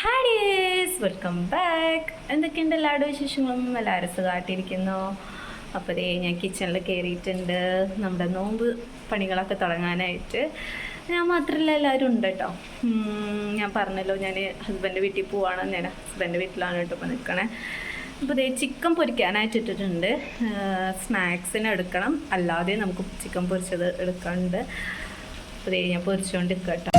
Hi days, welcome back. എന്തൊക്കെയുണ്ട് എല്ലാവരുടെ വിശേഷങ്ങളും? എല്ലാവരും സുഖമായിട്ടിരിക്കുന്നു. അപ്പോൾ ഞാൻ കിച്ചണിൽ കയറിയിട്ടുണ്ട് നമ്മുടെ നോമ്പ് പണികളൊക്കെ തുടങ്ങാനായിട്ട്. ഞാൻ മാത്രമല്ല, എല്ലാവരും ഉണ്ട് കേട്ടോ. ഞാൻ പറഞ്ഞല്ലോ, ഞാൻ ഹസ്ബൻഡ് വീട്ടിൽ പോവാണ്. ഞാൻ ഹസ്ബൻഡ് വീട്ടിലാണ് കേട്ടോ ഇപ്പോൾ നിൽക്കണേ. അപ്പോൾ ചിക്കൻ പൊരിക്കാനായിട്ട് ഇട്ടിട്ടുണ്ട്. സ്നാക്സിന് എടുക്കണം, അല്ലാതെ നമുക്ക് ചിക്കൻ പൊരിച്ചത് എടുക്കാനുണ്ട്. അപ്പോൾ ഞാൻ പൊരിച്ചുകൊണ്ടിരിക്കുക കേട്ടോ.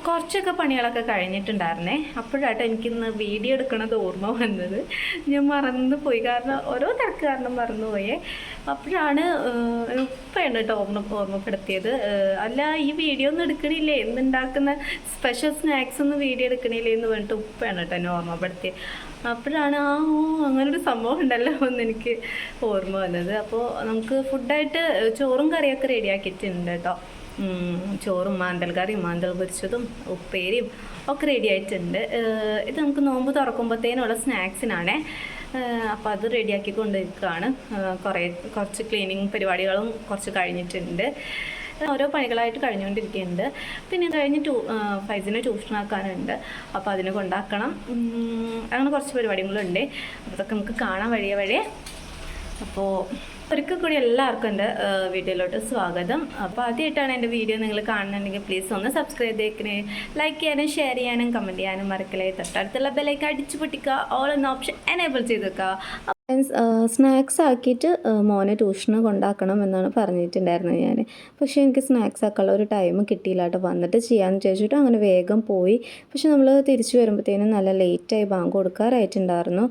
കുറച്ചൊക്കെ പണികളൊക്കെ കഴിഞ്ഞിട്ടുണ്ടായിരുന്നേ. അപ്പോഴാട്ടോ എനിക്കിന്ന് വീഡിയോ എടുക്കണത് ഓർമ്മ വന്നത്. ഞാൻ മറന്നു പോയി, കാരണം ഓരോ തിരക്ക് കാരണം മറന്നുപോയേ. അപ്പോഴാണ് ഉപ്പയാണ് കേട്ടോ ഓർമ്മപ്പെടുത്തിയത്. അല്ല, ഈ വീഡിയോ ഒന്നും എടുക്കണില്ലേ, എന്തുണ്ടാക്കുന്ന സ്പെഷ്യൽ സ്നാക്സ് ഒന്നും വീഡിയോ എടുക്കണില്ലേ എന്ന് പറഞ്ഞിട്ട് ഉപ്പയാണ് കേട്ടോ എന്നെ ഓർമ്മപ്പെടുത്തിയത്. അപ്പോഴാണ് അങ്ങനൊരു സംഭവം ഉണ്ടല്ലോ എന്ന് എനിക്ക് ഓർമ്മ വന്നത്. അപ്പോൾ നമുക്ക് ഫുഡായിട്ട് ചോറും കറിയൊക്കെ റെഡിയാക്കിയിട്ടുണ്ട് കേട്ടോ. ചോറും മാന്തൽ കറിയും മാന്തൽ പൊരിച്ചതും ഉപ്പേരിയും ഒക്കെ റെഡി ആയിട്ടുണ്ട്. ഇത് നമുക്ക് നോമ്പ് തുറക്കുമ്പോഴത്തേനുള്ള സ്നാക്സിനാണേ. അപ്പോൾ അത് റെഡിയാക്കി കൊണ്ടിരിക്കുകയാണ്. കുറച്ച് ക്ലീനിങ് പരിപാടികളും കുറച്ച് കഴിഞ്ഞിട്ടുണ്ട്. ഓരോ പണികളായിട്ട് കഴിഞ്ഞുകൊണ്ടിരിക്കുന്നുണ്ട്. പിന്നെ കഴിഞ്ഞ് ഫൈസിനെ ട്യൂഷനാക്കാനുണ്ട്, അപ്പോൾ അതിനെ കൊണ്ടാക്കണം. അങ്ങനെ കുറച്ച് പരിപാടികളുണ്ട്. അതൊക്കെ നമുക്ക് കാണാൻ വഴിയെ. അപ്പോൾ ഒരിക്കൽ കൂടി എല്ലാവർക്കും എൻ്റെ വീഡിയോയിലോട്ട് സ്വാഗതം. അപ്പോൾ ആദ്യമായിട്ടാണ് എൻ്റെ വീഡിയോ നിങ്ങൾ കാണുന്നുണ്ടെങ്കിൽ പ്ലീസ് ഒന്ന് സബ്സ്ക്രൈബ് ചെയ്യണേ, ലൈക്ക് ചെയ്യാനും ഷെയർ ചെയ്യാനും കമൻറ്റ് ചെയ്യാനും മറക്കലേ. തൊട്ടടുത്തുള്ള ബെല്ലൈക്കൺ അടിച്ചു പൊട്ടിക്കുക, ഓൾ എന്ന ഓപ്ഷൻ എനേബിൾ ചെയ്ത് വെക്കുക. സ്നാക്സ് ആക്കിയിട്ട് മോനെ ട്യൂഷന് കൊണ്ടാക്കണം എന്നാണ് പറഞ്ഞിട്ടുണ്ടായിരുന്നത് ഞാൻ. പക്ഷേ എനിക്ക് സ്നാക്സ് ആക്കാനുള്ള ഒരു ടൈം കിട്ടിയില്ല കേട്ടോ. വന്നിട്ട് ചെയ്യാമെന്ന് ചോദിച്ചിട്ട് അങ്ങനെ വേഗം പോയി. പക്ഷെ നമ്മൾ തിരിച്ചു വരുമ്പോഴത്തേനും നല്ല ലേറ്റായി, ബാങ്ക് കൊടുക്കാറായിട്ടുണ്ടായിരുന്നു.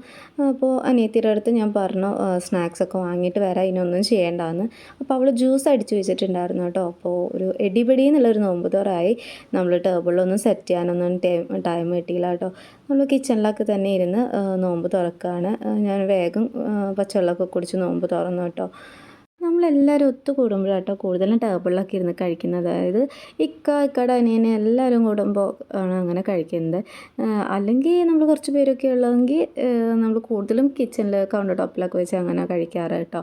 അപ്പോൾ അനിയത്തിയുടെ അടുത്ത് ഞാൻ പറഞ്ഞു സ്നാക്സൊക്കെ വാങ്ങിയിട്ട് വരാം, ഇതിനൊന്നും ചെയ്യേണ്ടെന്ന്. അപ്പോൾ അവൾ ജ്യൂസ് അടിച്ചു വെച്ചിട്ടുണ്ടായിരുന്നു കേട്ടോ. അപ്പോൾ ഒരു എടിപിടി എന്നുള്ളൊരു നോമ്പ് തോറായി. നമ്മൾ ടേബിളിലൊന്നും സെറ്റ് ചെയ്യാനൊന്നും ടൈം കിട്ടിയില്ല കേട്ടോ. നമ്മൾ കിച്ചണിലൊക്കെ തന്നെ ഇരുന്ന് നോമ്പ് തുറക്കുകയാണ്. ഞാൻ വേഗം പച്ചവെള്ളമൊക്കെ കുടിച്ച് നോമ്പ് തുറന്നു കേട്ടോ. നമ്മളെല്ലാവരും ഒത്തുകൂടുമ്പോഴാട്ടോ കൂടുതലും ടേബിളിലൊക്കെ ഇരുന്ന് കഴിക്കുന്നത്. അതായത് ഇക്കയുടെ അനിയനെ എല്ലാവരും കൂടുമ്പോൾ ആണ് അങ്ങനെ കഴിക്കുന്നത്. അല്ലെങ്കിൽ നമ്മൾ കുറച്ച് പേരൊക്കെ ഉള്ളതെങ്കിൽ നമ്മൾ കൂടുതലും കിച്ചണിൽ കൗണ്ടർ ടോപ്പിലൊക്കെ വെച്ച് അങ്ങനെ കഴിക്കാറ് കേട്ടോ.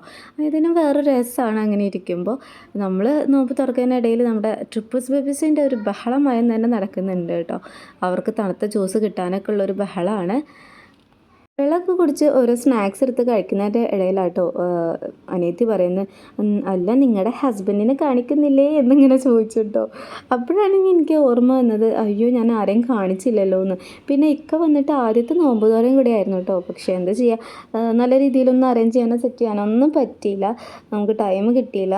ഇതിനും വേറെ രസമാണ് അങ്ങനെ ഇരിക്കുമ്പോൾ. നമ്മൾ നോമ്പ് തുറക്കുന്നതിനിടയിൽ നമ്മുടെ ട്രിപ്പിൾസ് ബേബീസിൻ്റെ ഒരു ബഹളമയം തന്നെ നടക്കുന്നുണ്ട് കേട്ടോ. അവർക്ക് തണുത്ത ജ്യൂസ് കിട്ടാനൊക്കെ ഉള്ളൊരു ബഹളമാണ്. വെള്ളമൊക്കെ കുടിച്ച് ഓരോ സ്നാക്സ് എടുത്ത് കഴിക്കുന്നതിൻ്റെ ഇടയിലാട്ടോ അനിയത്തി പറയുന്നത്, അല്ല നിങ്ങളുടെ ഹസ്ബൻഡിനെ കാണിക്കുന്നില്ലേ എന്നിങ്ങനെ ചോദിച്ചു കേട്ടോ. അപ്പോഴാണെങ്കിൽ എനിക്ക് ഓർമ്മ വന്നത്, അയ്യോ ഞാൻ ആരെയും കാണിച്ചില്ലല്ലോ എന്ന്. പിന്നെ ഇക്ക വന്നിട്ട് ആദ്യത്തെ നോമ്പ് തോറയും കൂടി ആയിരുന്നു കേട്ടോ. പക്ഷേ എന്താ ചെയ്യുക, നല്ല രീതിയിലൊന്നും അറേഞ്ച് ചെയ്യാനോ സെറ്റ് ചെയ്യാനോ ഒന്നും പറ്റിയില്ല. നമുക്ക് ടൈം കിട്ടിയില്ല.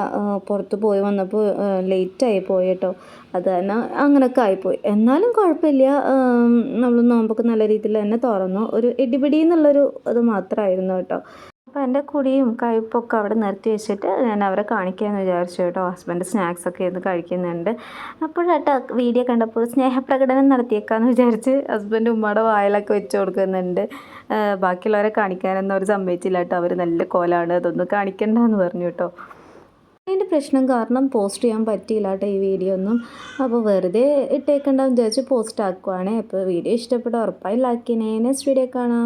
പുറത്ത് പോയി വന്നപ്പോൾ ലേറ്റായി പോയി കേട്ടോ. അത് തന്നെ അങ്ങനെയൊക്കെ ആയിപ്പോയി. എന്നാലും കുഴപ്പമില്ല, നമ്മൾ നോമ്പൊക്കെ നല്ല രീതിയിൽ തന്നെ തുറന്നു. ഒരു ഇടിപിടി എന്നുള്ളൊരു അത് മാത്രമായിരുന്നു കേട്ടോ. അപ്പോൾ എൻ്റെ കുടിയും കഴിപ്പൊക്കെ അവിടെ നിർത്തി വെച്ചിട്ട് ഞാൻ അവരെ കാണിക്കാമെന്ന് വിചാരിച്ചു കേട്ടോ. ഹസ്ബൻഡ് സ്നാക്സൊക്കെ ഇരുന്ന് കഴിക്കുന്നുണ്ട്. അപ്പോഴാട്ടോ വീഡിയോ കണ്ടപ്പോൾ സ്നേഹപ്രകടനം നടത്തിയേക്കാമെന്ന് വിചാരിച്ച് ഹസ്ബൻഡ് ഉമ്മയുടെ വായിലൊക്കെ വെച്ച് കൊടുക്കുന്നുണ്ട്. ബാക്കിയുള്ളവരെ കാണിക്കാനൊന്നും അവർ സമ്മതിച്ചില്ല കേട്ടോ. അവർ നല്ല കോലാണ്, അതൊന്നും കാണിക്കണ്ടെന്ന് പറഞ്ഞു കേട്ടോ. അതിൻ്റെ പ്രശ്നം കാരണം പോസ്റ്റ് ചെയ്യാൻ പറ്റിയില്ല കേട്ടോ ഈ വീഡിയോ ഒന്നും. അപ്പോൾ വെറുതെ ഇട്ടേക്കണ്ടെന്ന് വിചാരിച്ച് പോസ്റ്റ് ആക്കുവാണേ. അപ്പോൾ വീഡിയോ ഇഷ്ടപ്പെട്ട ഉറപ്പായി ലൈക്ക് ചെയ്യണേ. നെക്സ്റ്റ് വീഡിയോ കാണാം.